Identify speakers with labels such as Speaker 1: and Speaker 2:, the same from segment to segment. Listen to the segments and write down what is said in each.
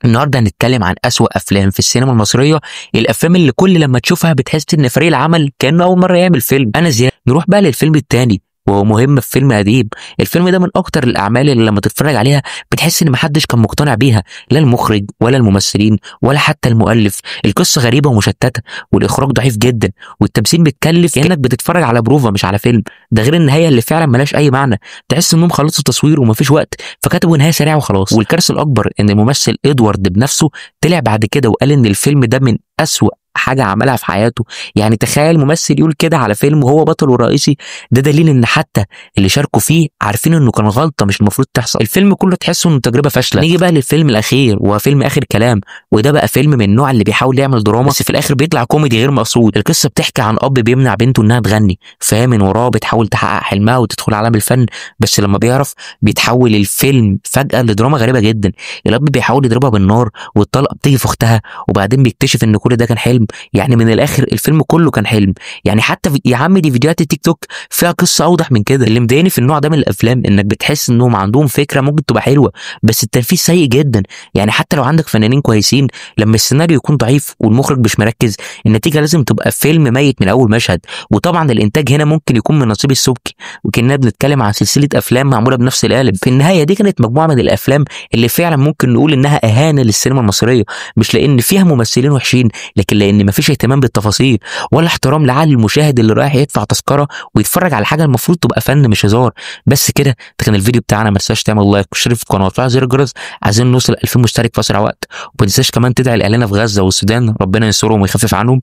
Speaker 1: النهارده هنتكلم عن أسوأ أفلام في السينما المصرية، الأفلام اللي كل لما تشوفها بتحس إن فريق العمل كأنه أول مرة يعمل فيلم. أنا زياد. نروح بقى للفيلم التاني وهو مهم في فيلم قديم. الفيلم ده من أكتر الأعمال اللي لما تتفرج عليها بتحس إن محدش كان مقتنع بيها، لا المخرج ولا الممثلين ولا حتى المؤلف. القصة غريبة ومشتتة والإخراج ضعيف جدا والتمثيل متكلف كأنك بتتفرج على بروفا مش على فيلم. ده غير النهاية اللي فعلا ملهاش أي معنى، تحس إنهم خلصوا تصوير ومفيش وقت فكتبوا نهاية سريعة وخلاص. والكارثة الأكبر إن الممثل إدوارد بنفسه طلع بعد كده وقال إن الفيلم ده من أسوأ حاجة عملها في حياته. يعني تخيل ممثل يقول كده على فيلم وهو بطله الرئيسي، ده دليل ان حتى اللي شاركوا فيه عارفين انه كان غلطة مش المفروض تحصل. الفيلم كله تحسه انه تجربة فاشلة. نيجي بقى للفيلم الاخير وهو فيلم اخر كلام، وده بقى فيلم من النوع اللي بيحاول يعمل دراما بس في الاخر بيطلع كوميدي غير مقصود. القصة بتحكي عن اب بيمنع بنته انها تغني، فهي من وراه بتحاول تحقق حلمها وتدخل عالم الفن، بس لما بيعرف بيتحول الفيلم فجأة لدراما غريبة جدا. الاب بيحاول يضربها بالنار والطلقة بتيجي في اختها، وبعدين بيكتشف ان كل ده كان حلم. يعني من الاخر الفيلم كله كان حلم. يعني حتى يا عم دي فيديوهات التيك توك فيها قصه اوضح من كده. اللي مضايقني في النوع ده من الافلام انك بتحس انهم عندهم فكره ممكن تبقى حلوه بس التنفيذ سيء جدا. يعني حتى لو عندك فنانين كويسين لما السيناريو يكون ضعيف والمخرج مش مركز النتيجه لازم تبقى فيلم ميت من اول مشهد. وطبعا الانتاج هنا ممكن يكون من نصيب السبكي، وكنا بنتكلم عن سلسله افلام معموله بنفس القالب. في النهايه دي كانت مجموعه من الافلام اللي فعلا ممكن نقول انها اهانه للسينما المصريه، مش لان فيها ممثلين وحشين لكن لان مفيش اهتمام بالتفاصيل ولا احترام لعقل المشاهد اللي رايح يدفع تذكره ويتفرج على حاجه المفروض تبقى فن مش هزار. بس كده ده كان الفيديو بتاعنا. ما تنساش تعمل لايك واشترك في القناه وتفعل زر الجرس، عايزين نوصل 2000 مشترك في اسرع وقت. وما تنساش كمان تدعي لاهلنا في غزه والسودان ربنا ينصرهم ويخفف عنهم.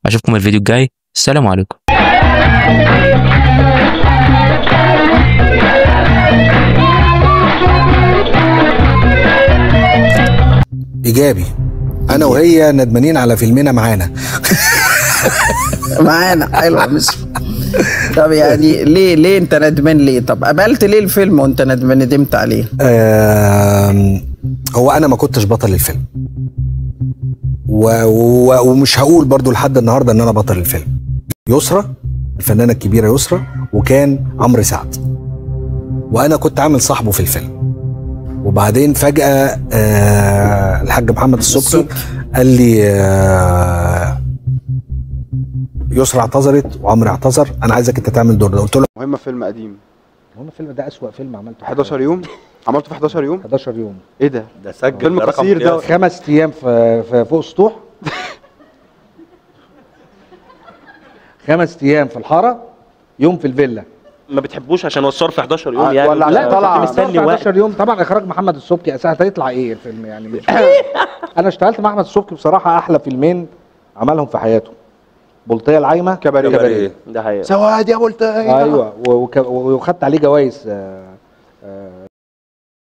Speaker 1: اشوفكم الفيديو الجاي. السلام عليكم.
Speaker 2: ايجابي. انا وهي ندمانين على فيلمنا معانا.
Speaker 3: معانا حلوه مش. طب يعني ليه انت ندمان ليه؟ طب قبلت ليه الفيلم وانت ندمت عليه؟
Speaker 2: هو انا ما كنتش بطل الفيلم ومش هقول برضو لحد النهارده ان انا بطل الفيلم. يسرى الفنانه الكبيره يسرى، وكان عمرو سعد، وانا كنت عامل صاحبه في الفيلم. وبعدين فجأة الحاج محمد السبكي قال لي يسرى اعتذرت وعمرو اعتذر، انا عايزك انت تعمل دور ده. قلت له
Speaker 4: مهم فيلم قديم.
Speaker 5: المهم الفيلم ده أسوأ فيلم عملته
Speaker 4: 11 يوم عملته في 11 يوم
Speaker 5: 11 يوم.
Speaker 4: ايه ده
Speaker 6: سجل
Speaker 4: فيلم قصير ده.
Speaker 5: 5 ايام في فوق سطوح. 5 ايام في الحاره، يوم في الفيلا.
Speaker 6: ما بتحبوش عشان هو الصرف 11 يوم يعني
Speaker 4: ولا
Speaker 5: لا طلع
Speaker 6: مستني
Speaker 5: 11 يوم. طبعا اخراج محمد السبكي اساسا هيطلع ايه الفيلم يعني مش انا اشتغلت مع احمد السبكي بصراحه احلى فيلمين عملهم في حياته، بلطيه العايمه
Speaker 4: كباريه.
Speaker 6: ده حقيقة.
Speaker 4: سواد يا بلطيه.
Speaker 5: ايوه وخدت عليه جوائز